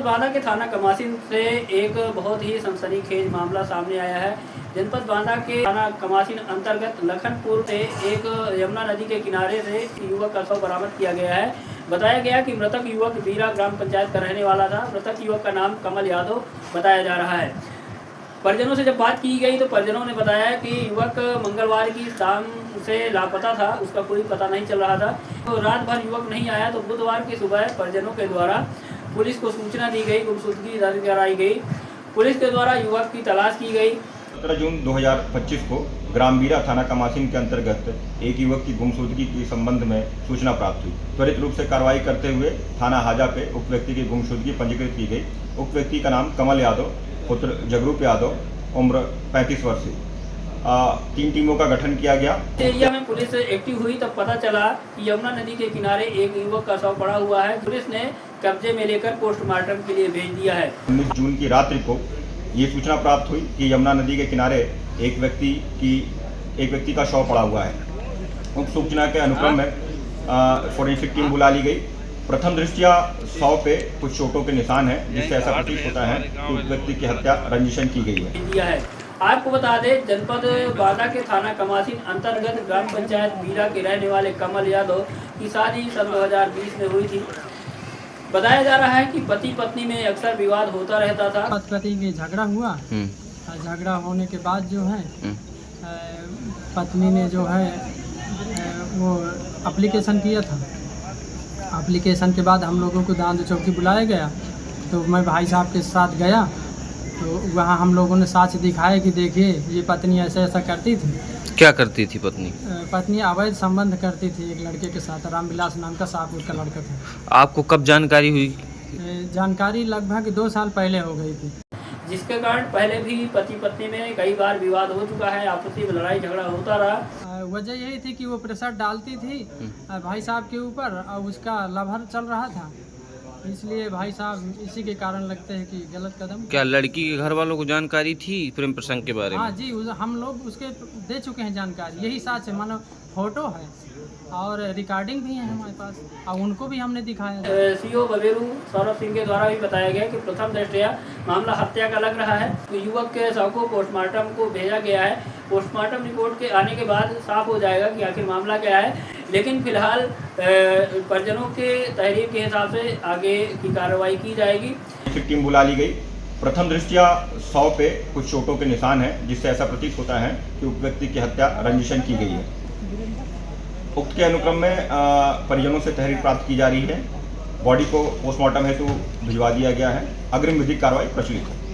बांदा के थाना कमासिन से एक बहुत ही सनसनीखेज मामला सामने आया है। जनपद बांदा के थाना कमासिन अंतर्गत लखनपुर से एक यमुना नदी के किनारे से युवक का शव बरामद किया गया है। बताया गया कि मृतक युवक बीरा ग्राम पंचायत का रहने वाला था। मृतक युवक का नाम कमल यादव बताया जा रहा है। परिजनों से जब बात की गई तो परिजनों ने बताया कि युवक मंगलवार की शाम से लापता था, उसका कोई पता नहीं चल रहा था। तो रात भर युवक नहीं आया तो बुधवार की सुबह परिजनों के द्वारा पुलिस को सूचना दी गई, गुमशुदगी दर्ज कराई गई। पुलिस के द्वारा युवक की तलाश की गई। 17 जून 2025 को ग्राम बीरा थाना कमासिन के अंतर्गत एक युवक की गुमशुदगी के संबंध में सूचना प्राप्त हुई। त्वरित रूप से कार्रवाई करते हुए थाना हाजा पे उक्त व्यक्ति की गुमशुदगी पंजीकृत की गई। उक्त व्यक्ति का नाम कमल यादव, पुत्र जगरूप यादव, उम्र 35 वर्ष। 3 टीमों का गठन किया गया। एरिया में पुलिस एक्टिव हुई तब पता चला कि यमुना नदी के किनारे एक युवक का शव पड़ा हुआ है। पुलिस ने कब्जे में लेकर पोस्टमार्टम के लिए भेज दिया है। 19 जून की रात्रि को ये सूचना प्राप्त हुई कि यमुना नदी के किनारे एक व्यक्ति का शव पड़ा हुआ है। उक्त सूचना के अनुक्रम में फोरेंसिक टीम बुला ली गई। प्रथम दृष्टया शव पे कुछ चोटों के निशान हैं, जिससे ऐसा प्रतीत होता है कि उस व्यक्ति की हत्या रंजिशन की गई है। आपको बता दें, जनपद बांदा के थाना कमासिन अंतर्गत ग्राम पंचायत बीरा के रहने वाले कमल यादव की शादी सन 2020 में हुई थी। बताया जा रहा है कि पति पत्नी में अक्सर विवाद होता रहता था। पति में झगड़ा हुआ, झगड़ा होने के बाद जो है पत्नी ने जो है वो एप्लीकेशन किया था। एप्लीकेशन के बाद हम लोगों को दांद चौकी बुलाया गया, तो मैं भाई साहब के साथ गया, तो वहाँ हम लोगों ने साक्ष्य दिखाया कि देखिए ये पत्नी ऐसा ऐसा करती थी। क्या करती थी पत्नी? पत्नी अवैध संबंध करती थी एक लड़के के साथ, रामविलास नाम का साहब उसका लड़का था। आपको कब जानकारी हुई? जानकारी लगभग 2 साल पहले हो गई थी, जिसके कारण पहले भी पति पत्नी में कई बार विवाद हो चुका है, आपसी में लड़ाई झगड़ा होता रहा। वजह यही थी कि वो प्रेशर डालती थी भाई साहब के ऊपर और उसका लवर चल रहा था, इसलिए भाई साहब इसी के कारण लगते हैं कि गलत कदम। क्या लड़की के घर वालों को जानकारी थी प्रेम प्रसंग के बारे में? हाँ जी, हम लोग उसके दे चुके हैं जानकारी। यही सच है, मानो फोटो है और रिकॉर्डिंग भी है हमारे पास, और उनको भी हमने दिखाया। सीओ बबेरू सौरभ सिंह के द्वारा भी बताया गया कि प्रथम दृष्टया मामला हत्या का लग रहा है। तो युवक के शव को पोस्टमार्टम को भेजा गया है। पोस्टमार्टम रिपोर्ट के आने के बाद साफ हो जाएगा कि आखिर मामला क्या है, लेकिन फिलहाल परिजनों के तहरीर के हिसाब से आगे की कार्रवाई की जाएगी। टीम बुला ली गई। प्रथम दृष्टया शव पे कुछ चोटों के निशान हैं, जिससे ऐसा प्रतीत होता है कि उक्त व्यक्ति की हत्या रंजिशन की गई है। उक्त के अनुक्रम में परिजनों से तहरीर प्राप्त की जा रही है। बॉडी को पोस्टमार्टम हेतु भिजवा दिया गया है। अग्रिम विधिक कार्रवाई प्रचलित है।